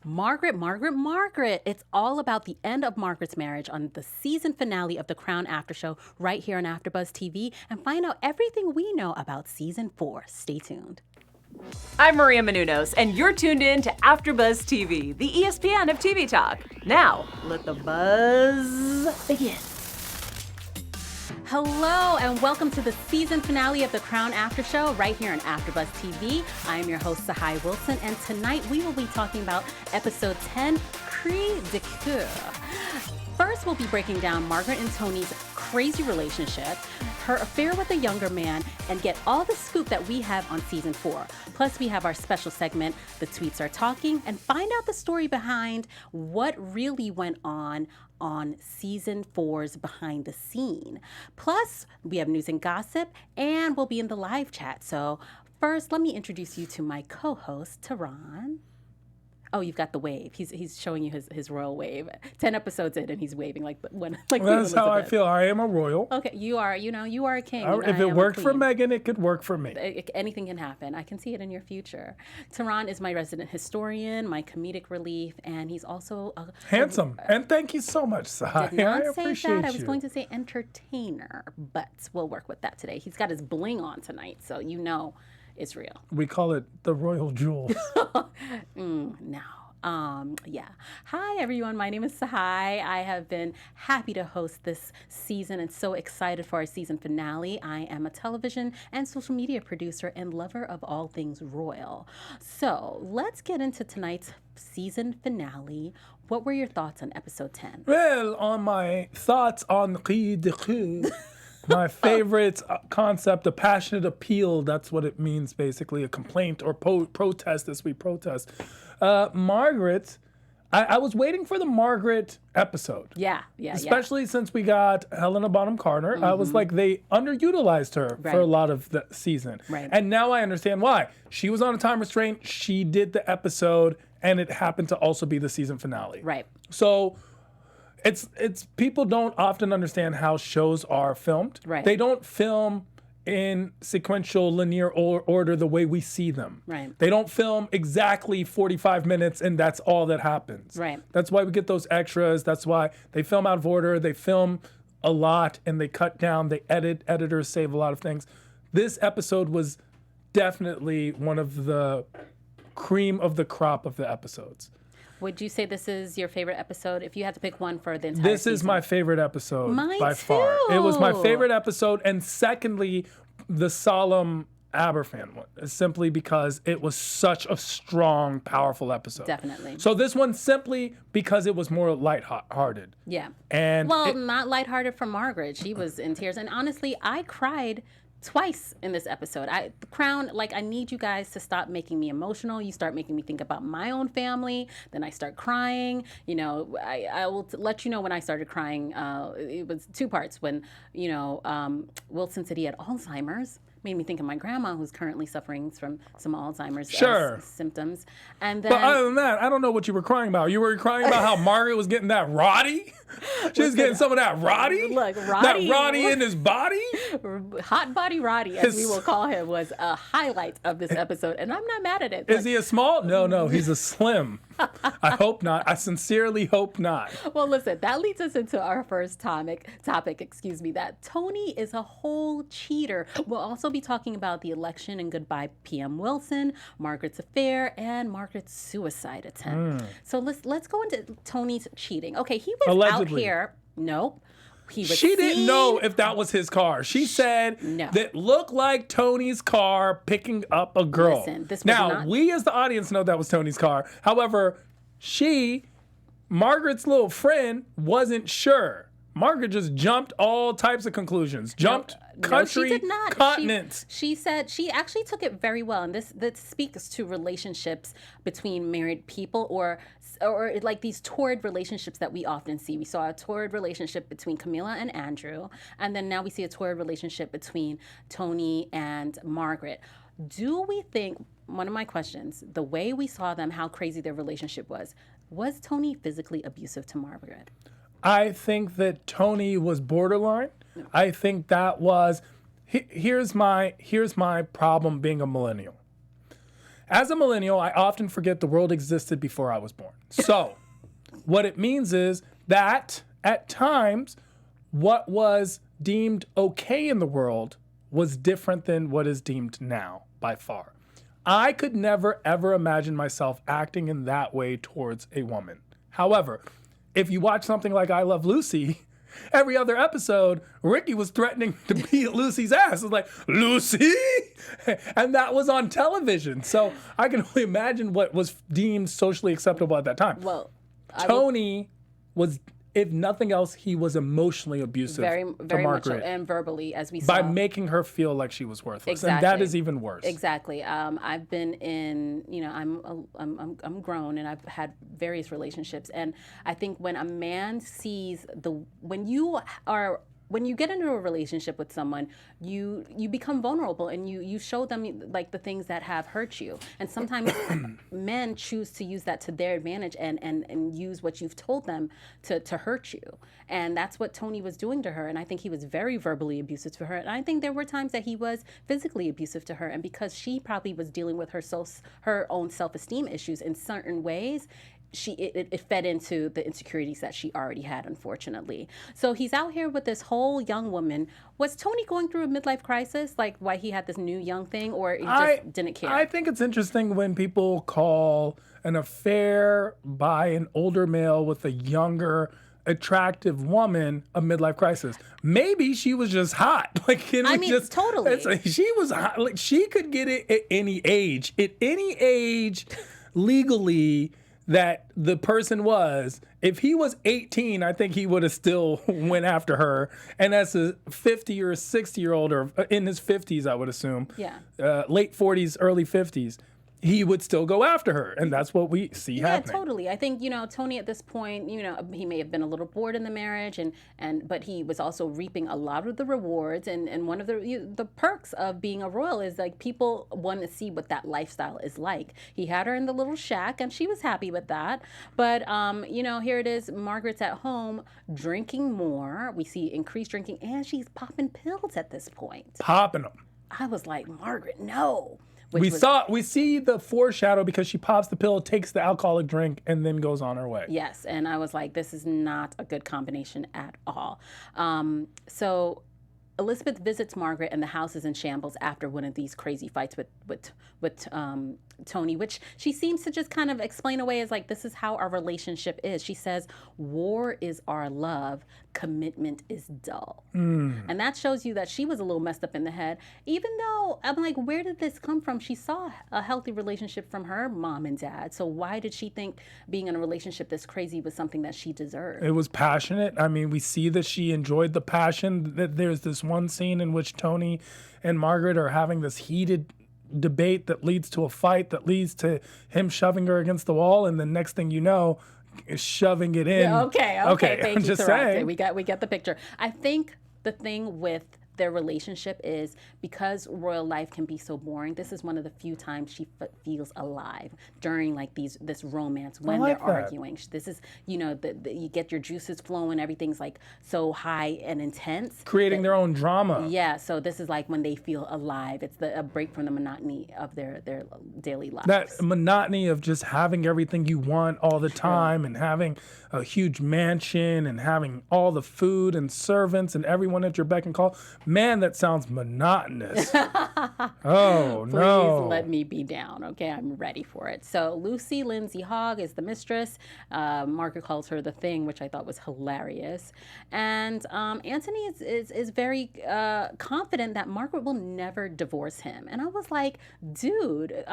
Margaret, Margaret, Margaret. It's all about the end of Margaret's marriage on the season finale of The Crown After Show right here on AfterBuzz TV, and find out everything we know about season 4. Stay tuned. I'm Maria Menounos, and you're tuned in to AfterBuzz TV, the ESPN of TV talk. Now, let the buzz begin. Hello, and welcome to the season finale of The Crown After Show right here on AfterBuzz TV. I am your host, Tsahai Wilson, and tonight we will be talking about episode 10, Cri de Coeur. First, we'll be breaking down Margaret and Tony's crazy relationship, her affair with a younger man, and get all the scoop that we have on season 4. Plus, we have our special segment, The Tweets Are Talking, and find out the story behind what really went on season 4's behind the scene. Plus, we have news and gossip, and we'll be in the live chat. So first, let me introduce you to my co-host, Tehran. Oh, you've got the wave. He's showing you his royal wave. 10 episodes in, and he's waving like Queen That's how I feel. I am a royal. Okay, you are a king. If it worked for Meghan, it could work for me. Anything can happen. I can see it in your future. Tehran is my resident historian, my comedic relief, and he's also handsome. And thank you so much, Tsahai. Did not I say appreciate that. I was you. going to say entertainer, but we'll work with that today. He's got his bling on tonight, so you know it's real. We call it the royal jewels. No. Yeah. Hi, everyone. My name is Tsahai. I have been happy to host this season and so excited for our season finale. I am a television and social media producer and lover of all things royal. So let's get into tonight's season finale. What were your thoughts on episode 10? Well, on my thoughts on Cri de Coeur, my favorite concept, a passionate appeal, that's what it means basically, a complaint or protest as we protest. Margaret, I was waiting for the Margaret episode. Yeah. Especially since we got Helena Bonham Carter. I was like, they underutilized her for a lot of the season. Right. And now I understand why. She was on a time restraint. She did the episode, and it happened to also be the season finale. Right. So it's people don't often understand how shows are filmed. Right. They don't film in sequential linear order the way we see them. Right. They don't film exactly 45 minutes and that's all that happens. Right. That's why we get those extras. That's why they film out of order. They film a lot and they cut down. They editors save a lot of things. This episode was definitely one of the cream of the crop of the episodes. Would you say this is your favorite episode? If you had to pick one for the entire This season. is my favorite episode Mine by too. far. It was my favorite episode. And secondly, the solemn Aberfan one, simply because it was such a strong, powerful episode. Definitely. So this one simply because it was more lighthearted. Yeah. And not lighthearted for Margaret. She was in tears. And honestly, I cried twice in this episode. The Crown, I need you guys to stop making me emotional. You start making me think about my own family. Then I start crying. You know, I will let you know when I started crying. It was two parts. When, Wilson said he had Alzheimer's. Made me think of my grandma, who's currently suffering from some Alzheimer's symptoms. And then, but other than that, I don't know what you were crying about. You were crying about how Margaret was getting that Roddy? She was getting some of that Roddy? Look, Roddy. That Roddy in his body? Hot body Roddy, as we will call him, was a highlight of this episode. And I'm not mad at it. Is he a small? No, he's a slim. I hope not. I sincerely hope not. Well, listen, that leads us into our first topic, that Tony is a whole cheater. We'll also be talking about the election and goodbye PM Wilson, Margaret's affair, and Margaret's suicide attempt. So let's go into Tony's cheating. Okay, he was Allegedly. out here. Nope. She didn't know if that was his car. She said that looked like Tony's car picking up a girl. Listen, this was now, we as the audience know that was Tony's car. However, Margaret's little friend, wasn't sure. Margaret just jumped all types of conclusions. Country, she did not. continents. She said she actually took it very well, and this speaks to relationships between married people, or like these torrid relationships that we often see. We saw a torrid relationship between Camilla and Andrew, and then now we see a torrid relationship between Tony and Margaret. Do we think, one of my questions, the way we saw them, how crazy their relationship was Tony physically abusive to Margaret? I think that Tony was borderline. I think that was, here's my problem being a millennial. As a millennial, I often forget the world existed before I was born. So what it means is that at times, what was deemed okay in the world was different than what is deemed now by far. I could never, ever imagine myself acting in that way towards a woman. However, if you watch something like I Love Lucy, every other episode, Ricky was threatening to beat Lucy's ass. It was like, Lucy! And that was on television. So I can only imagine what was deemed socially acceptable at that time. Well, Tony was, if nothing else, he was emotionally abusive very to much so, Margaret and verbally, as we saw. by making her feel like she was worthless. And that is even worse. Exactly. I've been in, I'm grown, and I've had various relationships, and I think when a man sees when you get into a relationship with someone, you become vulnerable, and you show them like the things that have hurt you. And sometimes men choose to use that to their advantage and use what you've told them to hurt you. And that's what Tony was doing to her. And I think he was very verbally abusive to her. And I think there were times that he was physically abusive to her. And because she probably was dealing with her own self-esteem issues in certain ways, it fed into the insecurities that she already had, unfortunately. So he's out here with this whole young woman. Was Tony going through a midlife crisis, like why he had this new young thing, or he just didn't care? I think it's interesting when people call an affair by an older male with a younger, attractive woman a midlife crisis. Maybe she was just hot. Totally. She was hot. Like, she could get it at any age. At any age, legally, that the person was, if he was 18, I think he would have still went after her. And as a 50 or 60-year-old, or in his 50s, I would assume, late 40s, early 50s, he would still go after her. And that's what we see happening. Yeah, totally. I think, Tony at this point, he may have been a little bored in the marriage, but he was also reaping a lot of the rewards. And one of the perks of being a royal is like people want to see what that lifestyle is like. He had her in the little shack, and she was happy with that. But, here it is. Margaret's at home drinking more. We see increased drinking, and she's popping pills at this point. Popping them. I was like, Margaret, no. We see the foreshadow because she pops the pill, takes the alcoholic drink, and then goes on her way. Yes, and I was like, this is not a good combination at all. So Elizabeth visits Margaret, and the house is in shambles after one of these crazy fights with Tony, which she seems to just kind of explain away as like, this is how our relationship is. She says, war is our love, commitment is dull. And that shows you that she was a little messed up in the head, even though I'm like, where did this come from? She saw a healthy relationship from her mom and dad. So why did she think being in a relationship this crazy was something that she deserved? It was passionate. I mean, we see that she enjoyed the passion. There's this one scene in which Tony and Margaret are having this heated debate that leads to a fight that leads to him shoving her against the wall, and the next thing you know, is shoving it in. Yeah, okay. Thank I'm you, just saying. saying. We get the picture. I think the thing with their relationship is because royal life can be so boring. This is one of the few times she feels alive during like this romance when they're arguing. This is you get your juices flowing. Everything's like so high and intense, creating their own drama. Yeah. So this is like when they feel alive. It's a break from the monotony of their daily lives. That monotony of just having everything you want all the time and having a huge mansion and having all the food and servants and everyone at your beck and call. Man, that sounds monotonous. Oh, no. Please let me be down, okay? I'm ready for it. So Lucy Lindsay Hogg is the mistress. Margaret calls her the thing, which I thought was hilarious. And Anthony is very confident that Margaret will never divorce him. And I was like, dude,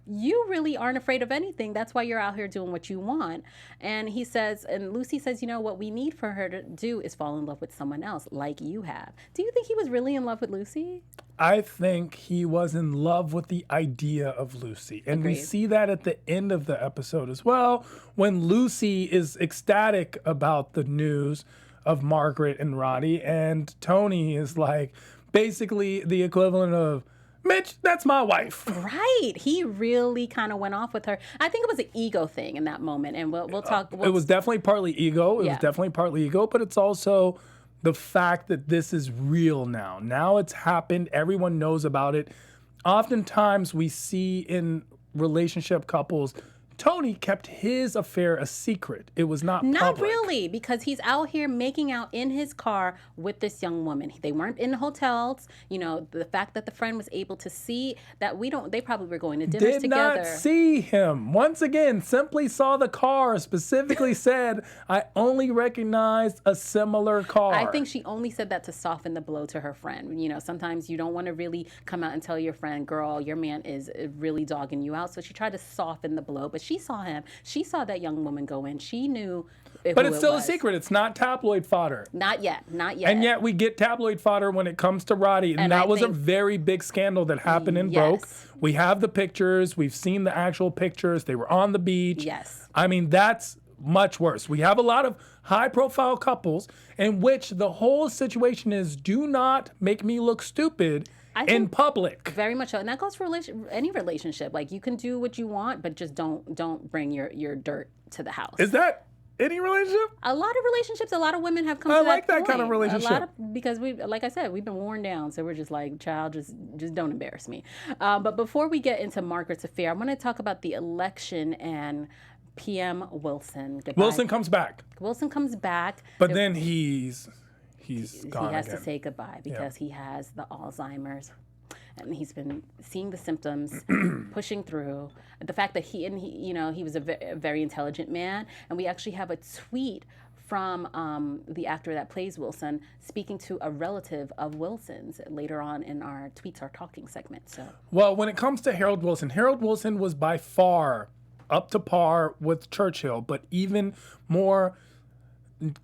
you really aren't afraid of anything. That's why you're out here doing what you want. And he says, and Lucy says, what we need for her to do is fall in love with someone else like you have. Do you think he was really in love with Lucy? I think he was in love with the idea of Lucy. And Agreed. We see that at the end of the episode as well, when Lucy is ecstatic about the news of Margaret and Roddy, and Tony is like basically the equivalent of, Mitch, that's my wife. Right. He really kind of went off with her. I think it was an ego thing in that moment, and we'll talk. It was definitely partly ego. It was definitely partly ego, but it's also the fact that this is real now. Now it's happened. Everyone knows about it. oftentimes we see in relationship couples, Tony kept his affair a secret. It was not Not public. really, because he's out here making out in his car with this young woman. They weren't in hotels. You know, the fact that the friend was able to see that they probably were going to dinners Did together. not see him. Once again, simply saw the car, specifically said, I only recognized a similar car. I think she only said that to soften the blow to her friend. You know, sometimes you don't want to really come out and tell your friend, girl, your man is really dogging you out. So she tried to soften the blow, but she saw him. She saw that young woman go in. She knew But it's still a secret. It's not tabloid fodder. Not yet. Not yet. And yet we get tabloid fodder when it comes to Roddy. And that was a very big scandal that happened and broke. We have the pictures. We've seen the actual pictures. They were on the beach. Yes. I mean, that's much worse. We have a lot of high-profile couples in which the whole situation is, do not make me look stupid in public. Very much so. And that goes for any relationship. Like, you can do what you want, but just don't bring your dirt to the house. Is that any relationship? A lot of relationships, a lot of women have come to I that like that point. kind of relationship. Because like I said, we've been worn down. So we're just like, child, just don't embarrass me. But before we get into Margaret's affair, I want to talk about the election and PM Wilson. Goodbye. Wilson comes back. Wilson comes back. But then he's gone He has again. to say goodbye because he has the Alzheimer's. And he's been seeing the symptoms, pushing through. The fact that he was a very intelligent man. And we actually have a tweet from the actor that plays Wilson speaking to a relative of Wilson's later on in our Tweets Are Talking segment. So, well, when it comes to Harold Wilson was by far up to par with Churchill, but even more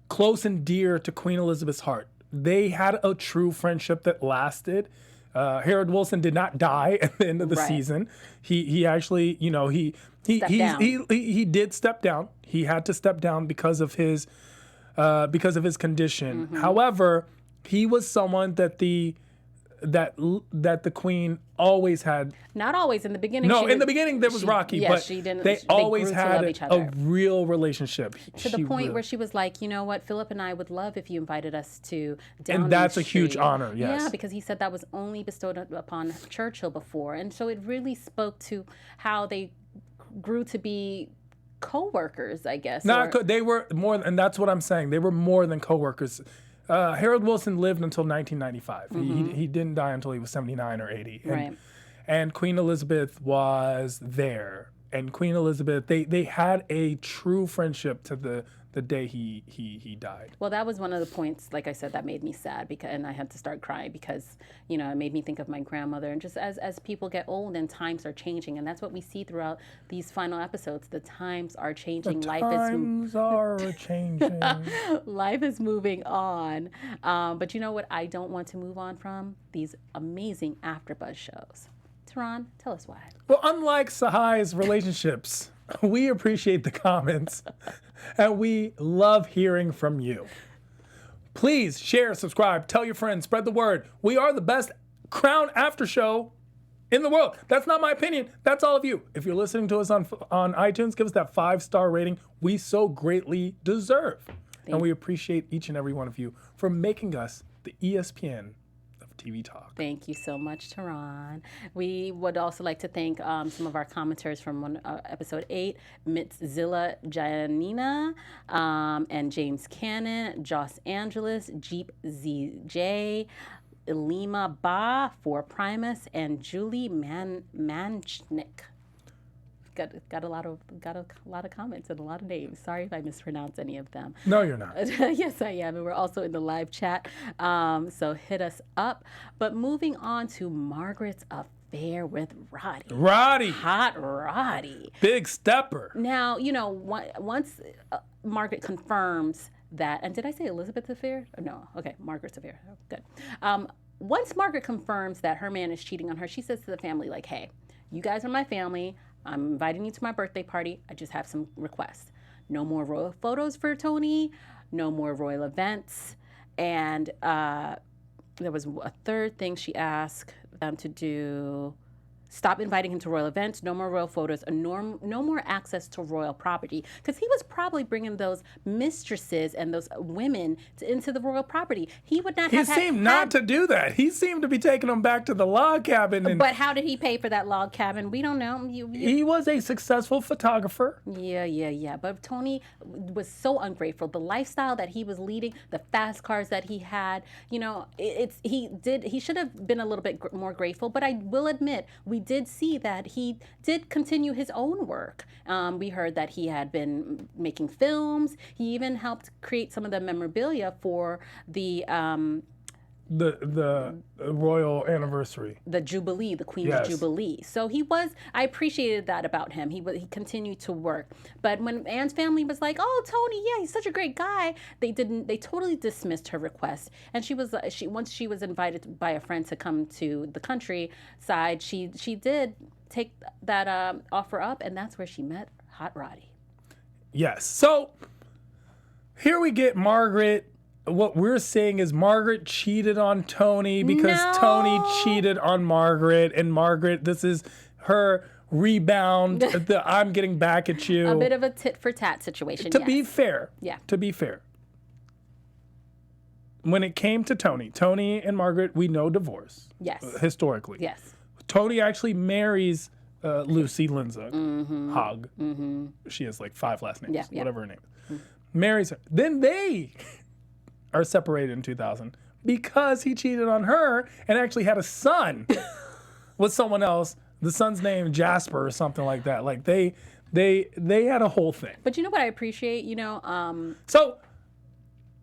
close and dear to Queen Elizabeth's heart. They had a true friendship that lasted. Harold Wilson did not die at the end of the season. He actually, he did step down. He had to step down because of his condition. Mm-hmm. However, he was someone that the Queen always had. not always in the beginning. No, in the beginning there was rocky, but they always grew to had love each other. a real relationship. To the point where she was like, you know what, Philip and I would love if you invited us to Downing And that's a huge Street." honor, yes. Yeah, because he said that was only bestowed upon Churchill before. And so it really spoke to how they grew to be co-workers, I guess. They were more, and that's what I'm saying. They were more than co-workers. Harold Wilson lived until 1995. Mm-hmm. He didn't die until he was 79 or 80. Right. And Queen Elizabeth was there. And Queen Elizabeth, they had a true friendship to the day he died. Well, that was one of the points, like I said, that made me sad and I had to start crying because, it made me think of my grandmother. And just as people get old and times are changing, and that's what we see throughout these final episodes, the times are changing. Times are changing. Life is moving on. But you know what I don't want to move on from? These amazing AfterBuzz shows. Tehran, tell us why. Well, unlike Tsahai's relationships, we appreciate the comments and we love hearing from you. Please share, subscribe, tell your friends, spread the word. We are the best Crown after show in the world. That's not my opinion. That's all of you. If you're listening to us on iTunes, give us that 5-star rating we so greatly deserve. And we appreciate each and every one of you for making us the ESPN of TV Talk. Thank you so much, Tehran. We would also like to thank some of our commenters from episode 8, Mitzilla Janina, and James Cannon, Joss Angeles, Jeep ZJ, Elima Ba for Primus, and Julie Manchnik. Got a lot of comments and a lot of names. Sorry if I mispronounce any of them. No, you're not. Yes, I am. And we're also in the live chat. So hit us up. But moving on to Margaret's affair with Roddy. Roddy. Hot Roddy. Big stepper. Now, once Margaret confirms that, and did I say Elizabeth's affair? No. Okay, Margaret's affair. Oh, good. Once Margaret confirms that her man is cheating on her, she says to the family, like, hey, you guys are my family. I'm inviting you to my birthday party. I just have some requests. No more royal photos for Tony. No more royal events. And there was a third thing she asked them to do. Stop inviting him to royal events, no more royal photos, and no more access to royal property. Because he was probably bringing those mistresses and those women into the royal property. He would not have He seemed not to do that. He seemed to be taking them back to the log cabin. But how did he pay for that log cabin? We don't know. He was a successful photographer. Yeah. But Tony was so ungrateful. The lifestyle that he was leading, the fast cars that he had, he should have been a little bit more grateful. But I will admit, we did see that he did continue his own work. We heard that he had been making films. He even helped create some of the memorabilia for the royal anniversary, the Jubilee, the Queen's Jubilee. So I appreciated that about him. He continued to work. But when Anne's family was like, "Oh, Tony, yeah, he's such a great guy," they totally dismissed her request. And once she was invited by a friend to come to the countryside, she did take that offer up, and that's where she met Hot Roddy. Yes. So here we get Margaret. What we're saying is Margaret cheated on Tony because Tony cheated on Margaret, and Margaret, this is her rebound. I'm getting back at you. A bit of a tit for tat situation. To be fair. Yeah. To be fair. When it came to Tony and Margaret, we know divorce. Yes. Historically. Yes. Tony actually marries Lucy Linza Hogg. She has like 5 last names, whatever her name is. Marries her. Then they are separated in 2000 because he cheated on her and actually had a son with someone else. The son's name Jasper or something like that. Like they had a whole thing. But you know what I appreciate? So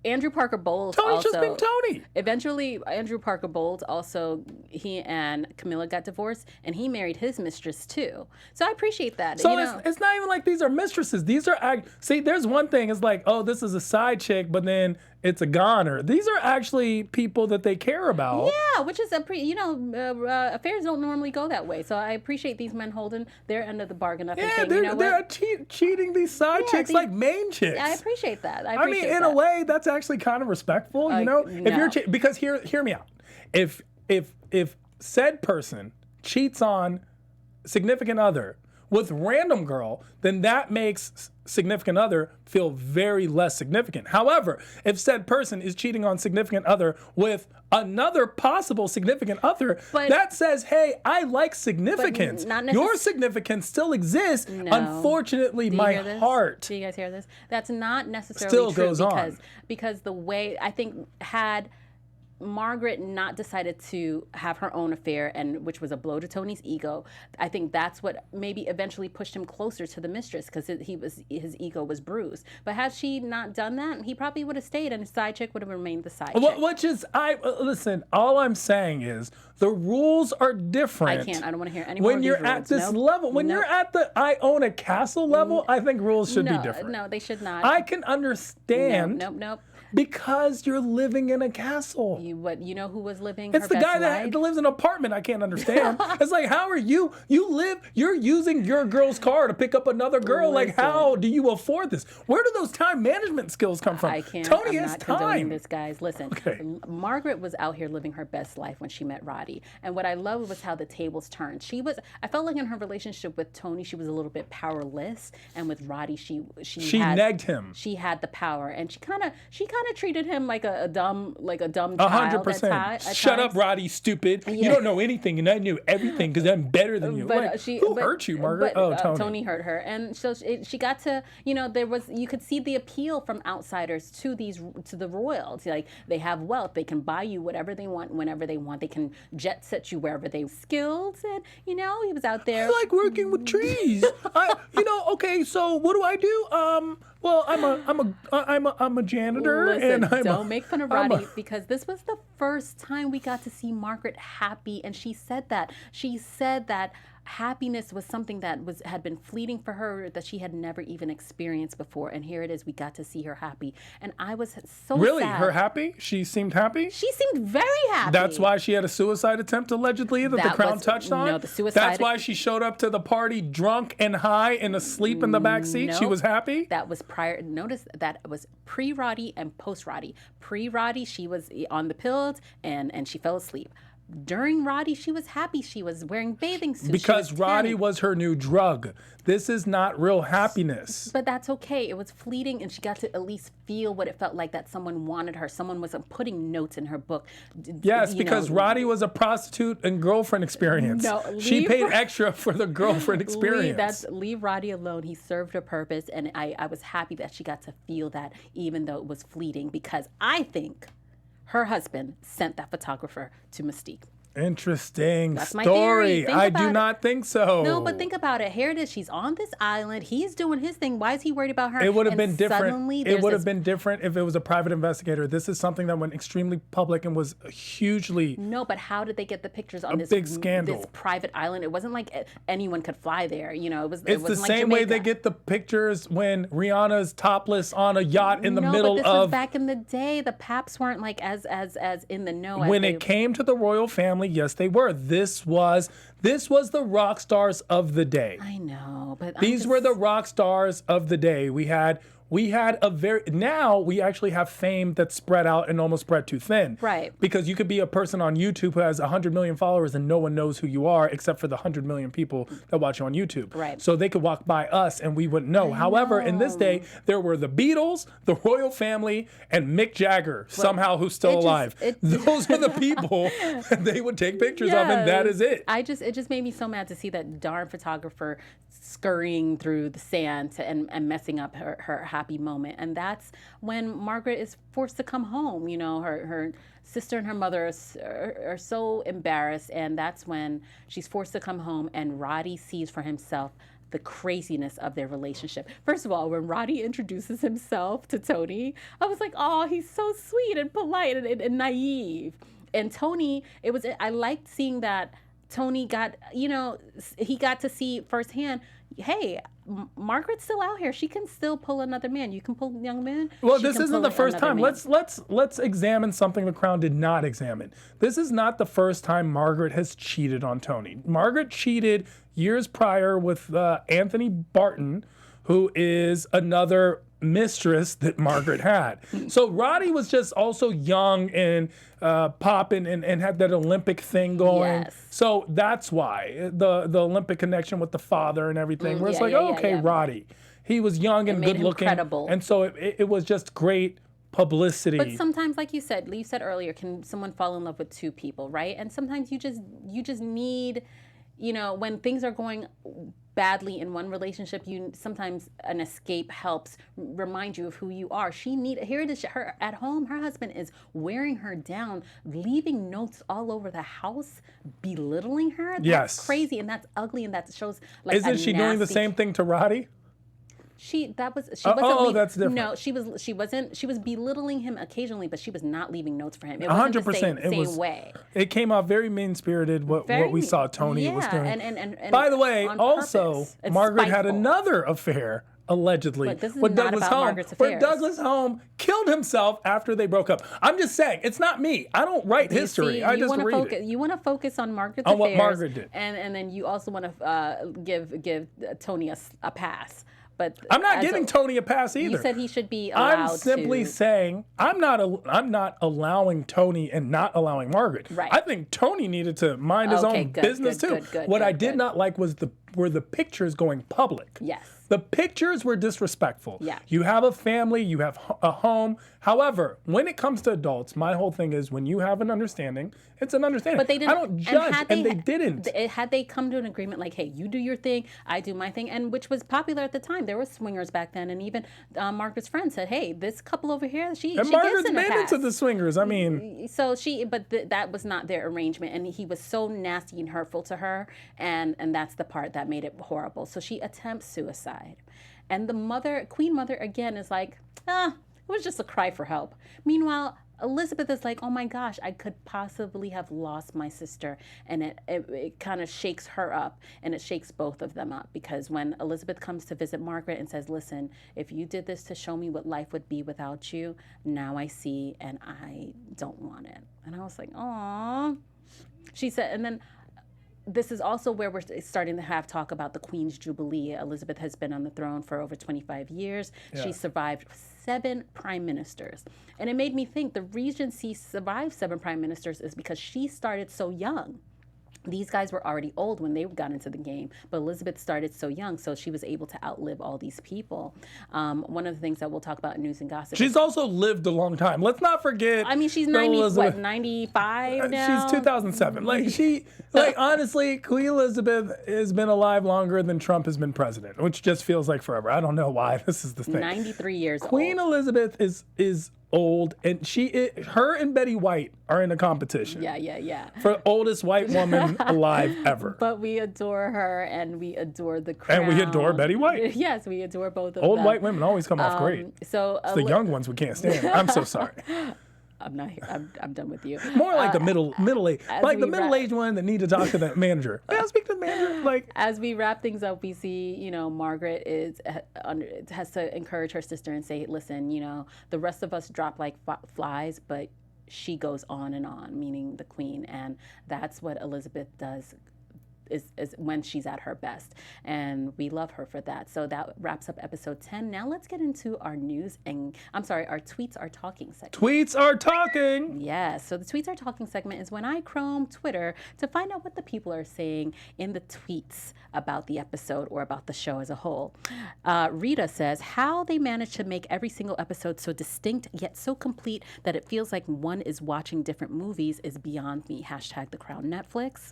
Andrew Parker Bowles Tony's just been Tony. Eventually, Andrew Parker Bowles also, he and Camilla got divorced, and he married his mistress too. So I appreciate that. So it's not even like these are mistresses. These are see. There's one thing. It's like, oh, this is a side chick, but then it's a goner. These are actually people that they care about. Yeah, which is affairs don't normally go that way. So I appreciate these men holding their end of the bargain up and saying, they're cheating these side chicks like main chicks. I appreciate that. I mean, in a way, that's actually kind of respectful, If you're because hear me out. If said person cheats on significant other with random girl, then that makes significant other feel very less significant. However, if said person is cheating on significant other with another possible significant other, that says, hey, I like significance. Your significance still exists. No. Unfortunately, my heart. Do you guys hear this? That's not necessarily still true goes on. Because the way, I think, had Margaret not decided to have her own affair, and which was a blow to Tony's ego, I think that's what maybe eventually pushed him closer to the mistress, because his ego was bruised. But had she not done that, he probably would have stayed, and his side chick would have remained the side chick. Which is, listen, all I'm saying is the rules are different. I don't want to hear any more when of you're these at rules. this level. When you're at the I own a castle level, I think rules should be different. No, they should not. I can understand. Nope. Because you're living in a castle. You know who was living It's her the best guy life? that lives in an apartment. I can't understand. It's like, how are you're using your girl's car to pick up another girl. Like, how do you afford this? Where do those time management skills come from? I can't. Tony I'm has not time. condoning this, guys. Listen, Okay. Margaret was out here living her best life when she met Roddy. And what I loved was how the tables turned. I felt like in her relationship with Tony, she was a little bit powerless. And with Roddy, she negged him. She had the power. And she kind of treated him like a dumb child. 100%. Shut up, Roddy, stupid. Yeah. You don't know anything, and I knew everything because I'm better than you. Who hurt you, Margaret? Tony. Tony hurt her, and so she got to. You could see the appeal from outsiders to the royals. Like, they have wealth, they can buy you whatever they want, whenever they want. They can jet set you wherever they skilled, and he was out there. I like working with trees. Okay. So what do I do? Well, I'm a janitor. Listen, don't make fun of Roddy, because this was the first time we got to see Margaret happy, and she said that. She said that happiness was something that had been fleeting for her, that she had never even experienced before, and here it is. We got to see her happy, and I was so really sad. Her happy? She seemed happy? She seemed very happy. That's why she had a suicide attempt, allegedly, that the Crown touched on? No, the suicide. That's why she showed up to the party drunk and high and asleep in the back seat? Nope. She was happy? That was prior. Notice that it was pre-Roddy and post-Roddy. Pre-Roddy, she was on the pills and she fell asleep. during Roddy, she was happy. She was wearing bathing suits. Because Roddy was her new drug. This is not real happiness. But that's okay. It was fleeting, and she got to at least feel what it felt like that someone wanted her. Someone was putting notes in her book. Yes, because Roddy was a prostitute and girlfriend experience. No, she paid extra for the girlfriend experience. Leave Roddy alone. He served a purpose, and I was happy that she got to feel that, even though it was fleeting, because I think her husband sent that photographer to Mystique. Interesting That's my story. theory. I do not think so. No, but think about it. Here it is. She's on this island. He's doing his thing. Why is he worried about her? It would have been different. Suddenly, It would have been different if it was a private investigator. This is something that went extremely public and was hugely No, but how did they get the pictures on this big scandal. this private island? It wasn't like anyone could fly there. You know, it was. It's the same way they get the pictures when Rihanna's topless on a yacht in the middle but this of. was back in the day. The Paps weren't like as in the know. When it came to the royal family, yes, they were. This was the rock stars of the day. I know, but These were the rock stars of the day. We had now we actually have fame that's spread out and almost spread too thin. Right. Because you could be a person on YouTube who has 100 million followers and no one knows who you are except for the 100 million people that watch you on YouTube. Right. So they could walk by us and we wouldn't know. However, in this day, there were the Beatles, the royal family, and Mick Jagger, somehow who's still alive. Those are the people they would take pictures of, and that is it. It just made me so mad to see that darn photographer scurrying through the sand and messing up her happy moment. And that's when Margaret is forced to come home. You know, her sister and her mother are so embarrassed, and that's when she's forced to come home, and Roddy sees for himself the craziness of their relationship. First of all, when Roddy introduces himself to Tony, I was like, oh, he's so sweet and polite and naive. And Tony, I liked seeing that Tony got, he got to see firsthand, hey, Margaret's still out here. She can still pull another man. You can pull a young man. Well, this isn't the first time. Let's examine something the Crown did not examine. This is not the first time Margaret has cheated on Tony. Margaret cheated years prior with Anthony Barton, who is another mistress that Margaret had. So Roddy was just also young and popping and had that Olympic thing going. Yes. So that's why the Olympic connection with the father and everything. Where it's Roddy. He was young and good looking. Credible. And so it was just great publicity. But sometimes, like you said earlier, can someone fall in love with two people, right? And sometimes you just need, when things are going badly in one relationship, sometimes an escape helps remind you of who you are. Here it is, her at home, her husband is wearing her down, leaving notes all over the house, belittling her. That's crazy, and that's ugly, and that shows like Isn't she doing the same thing to Roddy? She wasn't. That's different. No, she wasn't. She was belittling him occasionally, but she was not leaving notes for him. It 100%. The same way. It came out very mean-spirited. What we saw Tony was doing. And by the way, also it's Margaret spiteful. had another affair allegedly But this is with not Douglas about Home, Margaret's where affairs. Douglas Home killed himself after they broke up. I'm just saying, it's not me. I don't write history. I just read it. You want to focus on Margaret's On affairs, what Margaret did. and then you also want to give Tony a pass. But I'm not giving Tony a pass either. You said he should be allowed. I'm simply saying I'm not allowing Tony and not allowing Margaret. Right. I think Tony needed to mind his own business too. What I did not like was were the pictures going public. Yes. The pictures were disrespectful. Yeah. You have a family, you have a home. However, when it comes to adults, my whole thing is when you have an understanding, it's an understanding. But they didn't. I don't judge, and they didn't. Had they come to an agreement like, hey, you do your thing, I do my thing, and which was popular at the time. There were swingers back then, and even Margaret's friend said, hey, this couple over here, she Margaret's gets in a been pass. into the swingers. I mean, so that was not their arrangement, and he was so nasty and hurtful to her, and that's the part that made it horrible. So she attempts suicide. And the Queen Mother, again, is like, it was just a cry for help. Meanwhile, Elizabeth is like, oh my gosh, I could possibly have lost my sister. And it kind of shakes her up, and it shakes both of them up. Because when Elizabeth comes to visit Margaret and says, listen, if you did this to show me what life would be without you, now I see, and I don't want it. And I was like, aw. She said, and then this is also where we're starting to have talk about the Queen's Jubilee. Elizabeth has been on the throne for over 25 years. Yeah. She survived 7 prime ministers. And it made me think the reason she survived 7 prime ministers is because she started so young. These guys were already old when they got into the game, but Elizabeth started so young, so she was able to outlive all these people. One of the things that we'll talk about in news and gossip. She's also lived a long time. Let's not forget. I mean, she's 95 now? She's 2007. Like honestly, Queen Elizabeth has been alive longer than Trump has been president, which just feels like forever. I don't know why this is the thing. 93 years old. Queen Elizabeth is old, and her and Betty White are in a competition. Yeah. For oldest white woman alive ever. But we adore her, and we adore the crown. And we adore Betty White. Yes, we adore both of them. Old white women always come off great. So it's the young ones we can't stand. I'm so sorry. I'm not. I'm done with you. More like the middle age, like the middle-aged one that need to talk to the manager. May I speak to the manager? Like, as we wrap things up, we see, Margaret has to encourage her sister and say, listen, the rest of us drop like flies, but she goes on and on, meaning the Queen, and that's what Elizabeth does. Is when she's at her best, and we love her for that. So that wraps up episode 10. Now let's get into our our Tweets Are Talking segment. Tweets are talking! Yes, so the Tweets Are Talking segment is when I chrome Twitter to find out what the people are saying in the tweets about the episode or about the show as a whole. Rita says, how they managed to make every single episode so distinct yet so complete that it feels like one is watching different movies is beyond me. # The Crown Netflix.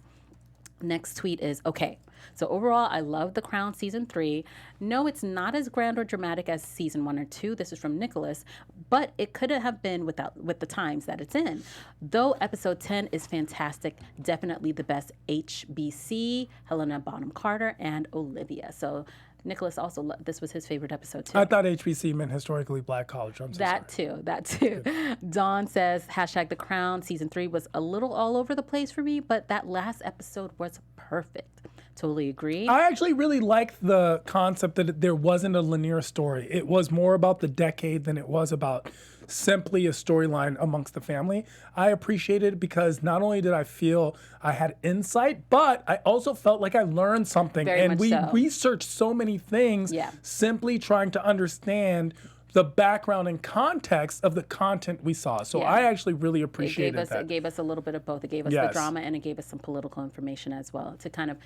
Next tweet is, okay, so overall, I love The Crown Season 3. No, it's not as grand or dramatic as Season 1 or 2. This is from Nicholas, but it could have been with the times that it's in. Though Episode 10 is fantastic, definitely the best HBC, Helena Bonham Carter, and Olivia. So Nicholas also, this was his favorite episode too. I thought HBC meant historically black college. I'm so sorry. That too. Dawn says, # The Crown Season 3 was a little all over the place for me, but that last episode was perfect. Totally agree. I actually really liked the concept that there wasn't a linear story. It was more about the decade than it was about simply a storyline amongst the family. I appreciated it because not only did I feel I had insight, but I also felt like I learned something. Very much we so. researched so many things simply trying to understand the background and context of the content we saw. So I actually really appreciated that. It gave us a little bit of both. It gave us the drama, and it gave us some political information as well to kind of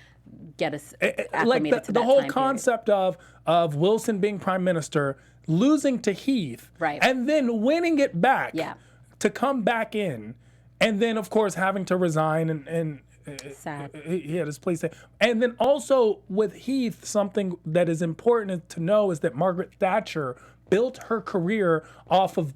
get us acclimated like to the that whole time concept of Wilson being prime minister, losing to Heath, right, and then winning it back, to come back in, and then of course having to resign and sad. He had his place there. And then also with Heath, something that is important to know is that Margaret Thatcher built her career off of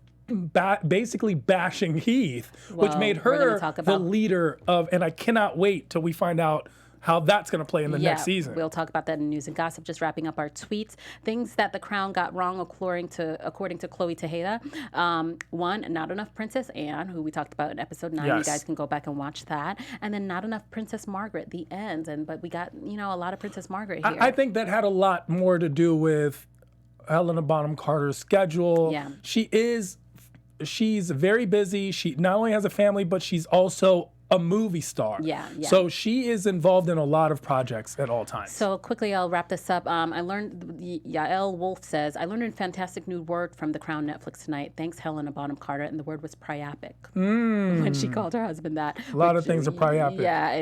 basically bashing Heath, which made her the leader of, and I cannot wait till we find out how that's going to play in the next season. We'll talk about that in news and gossip. Just wrapping up our tweets. Things that the Crown got wrong according to Chloe Tejeda. 1, not enough Princess Anne, who we talked about in episode 9. You guys can go back and watch that. And then not enough Princess Margaret, the end. But we got, a lot of Princess Margaret here. I think that had a lot more to do with Helena Bonham Carter's schedule. Yeah. She's very busy. She not only has a family, but she's also a movie star. Yeah. So she is involved in a lot of projects at all times. So quickly, I'll wrap this up. I learned, Yael Wolf says, I learned a fantastic new word from The Crown Netflix tonight. Thanks, Helena Bonham Carter. And the word was priapic. When she called her husband that. A lot of things are priapic. Yeah,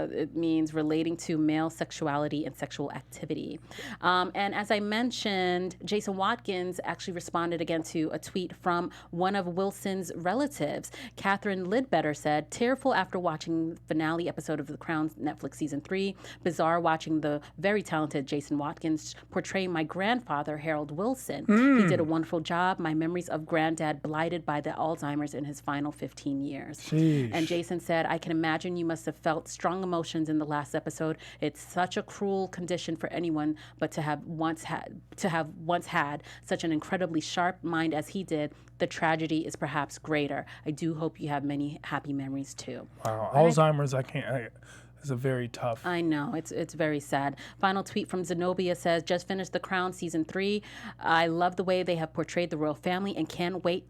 it means relating to male sexuality and sexual activity. And as I mentioned, Jason Watkins actually responded again to a tweet from one of Wilson's relatives. Catherine Lidbetter said, tearful after watching the finale episode of The Crown Netflix Season 3. Bizarre watching the very talented Jason Watkins portray my grandfather, Harold Wilson. He did a wonderful job. My memories of Granddad blighted by the Alzheimer's in his final 15 years. Sheesh. And Jason said, I can imagine you must have felt strong emotions in the last episode. It's such a cruel condition for anyone, but to have once had such an incredibly sharp mind as he did, the tragedy is perhaps greater. I do hope you have many happy memories too. Wow, Alzheimer's, I can't. is a very tough. I know, it's very sad. Final tweet from Zenobia says, just finished The Crown season 3. I love the way they have portrayed the royal family and can't wait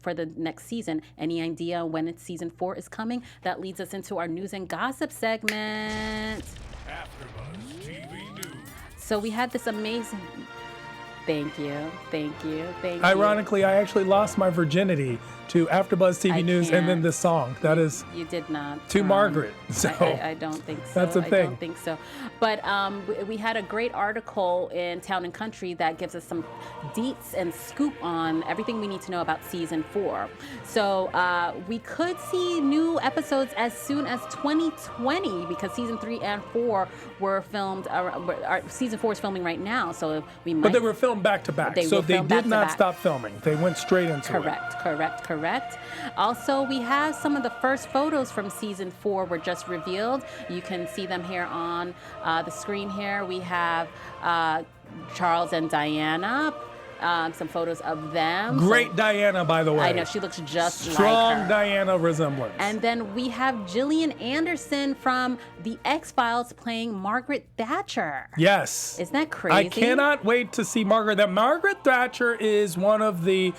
for the next season. Any idea when it's season 4 is coming? That leads us into our news and gossip segment. AfterBuzz TV News. So we had this amazing... Thank you. Ironically, I actually lost my virginity to AfterBuzz TV News and then this song. That is you did not to Margaret. So I don't think so. That's a thing. I don't think so. But we had a great article in Town and Country that gives us some deets and scoop on everything we need to know about season 4. So we could see new episodes as soon as 2020 because season 3 and 4 were filmed. Season 4 is filming right now, so we might. But they were filmed back to back, so they did not stop filming. They went straight into it. Correct. Also, we have some of the first photos from season 4 were just revealed. You can see them here on the screen here. We have Charles and Diana. Some photos of them. Great Diana, by the way. I know, she looks just strong like her. Diana resemblance. And then we have Gillian Anderson from The X-Files playing Margaret Thatcher. Yes. Isn't that crazy? I cannot wait to see Margaret. That Margaret Thatcher is one of the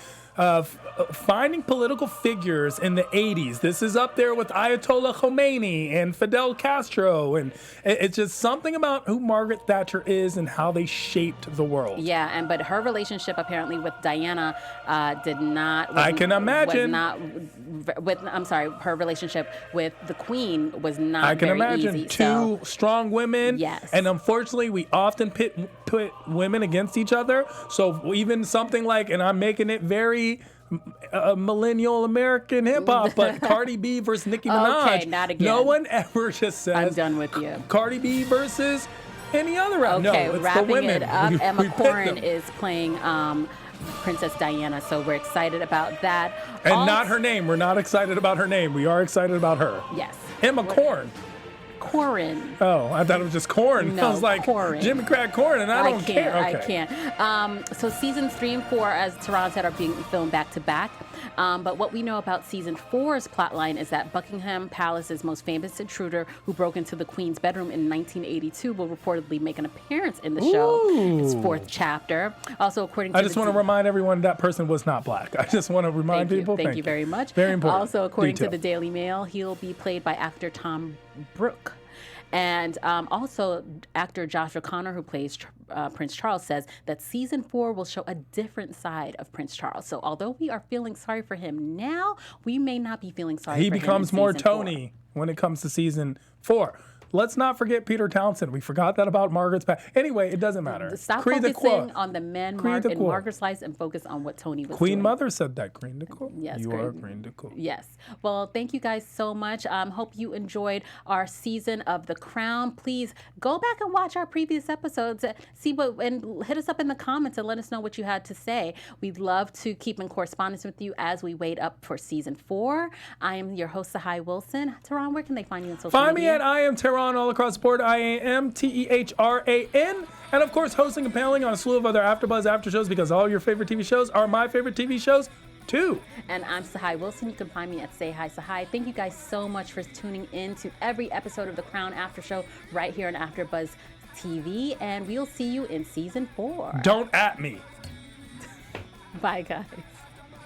finding political figures in the 80s. This is up there with Ayatollah Khomeini and Fidel Castro. And it's just something about who Margaret Thatcher is and how they shaped the world. Yeah, but her relationship apparently with Diana did not... I can imagine. Her relationship with the Queen was not I can very imagine. Easy, Two strong women. Yes. And unfortunately, we often put women against each other. So even something like, and I'm making it very millennial American hip hop, but Cardi B versus Nicki Minaj. Okay, not again. No one ever just says I'm done with you. Cardi B versus any other rapper. Okay, no, it's wrapping the women. it up. Emma we pit Corrin them. is playing Princess Diana, so we're excited about that. And not her name. We're not excited about her name. We are excited about her. Yes. Emma Corrin. Corrin. Oh, I thought it was just corn. No, I was like, Corrin. Jimmy Crack Corn, and I don't care. Okay. I can't. So seasons 3 and 4, as Tehran said, are being filmed back to back. But what we know about season 4's plotline is that Buckingham Palace's most famous intruder who broke into the Queen's bedroom in 1982 will reportedly make an appearance in the show. Its 4th chapter. Also, according to I just want to remind everyone that person was not black. I just want to remind people. Thank you very much. Very important. Also, according detail. to the Daily Mail, he'll be played by actor Tom Brooke. And also, actor Josh O'Connor, who plays Prince Charles, says that season 4 will show a different side of Prince Charles. So although we are feeling sorry for him now, we may not be feeling sorry for him He becomes in more season Tony 4. when it comes to season 4. Let's not forget Peter Townsend. We forgot that about Margaret's past. Anyway, it doesn't matter. Stop focusing on the men in Margaret's life and focus on what Tony was Queen doing. Mother said that. Green de Coeur. Yes, you are Green de Coeur. Yes. Well, thank you guys so much. Hope you enjoyed our season of The Crown. Please go back and watch our previous episodes. And hit us up in the comments and let us know what you had to say. We'd love to keep in correspondence with you as we wait up for season 4. I am your host, Tsahai Wilson. Tehran, where can they find you on social media? Find me at I Am Tehran all across the board. IAMTEHRAN. And of course, hosting and paneling on a slew of other AfterBuzz after shows because all your favorite TV shows are my favorite TV shows too. And I'm Tsahai Wilson. You can find me at Say Hi Tsahai. Thank you guys so much for tuning in to every episode of The Crown After Show right here on AfterBuzz TV. And we'll see you in season 4. Don't at me. Bye, guys.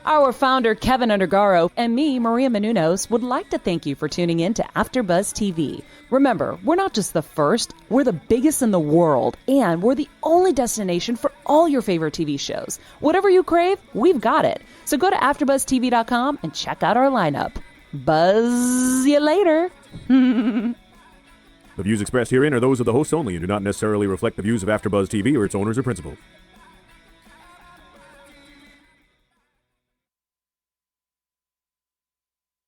Our founder, Keven Undergaro, and me, Maria Menounos, would like to thank you for tuning in to AfterBuzz TV. Remember, we're not just the first, we're the biggest in the world, and we're the only destination for all your favorite TV shows. Whatever you crave, we've got it. So go to AfterBuzzTV.com and check out our lineup. Buzz you later. The views expressed herein are those of the hosts only and do not necessarily reflect the views of AfterBuzz TV or its owners or principals.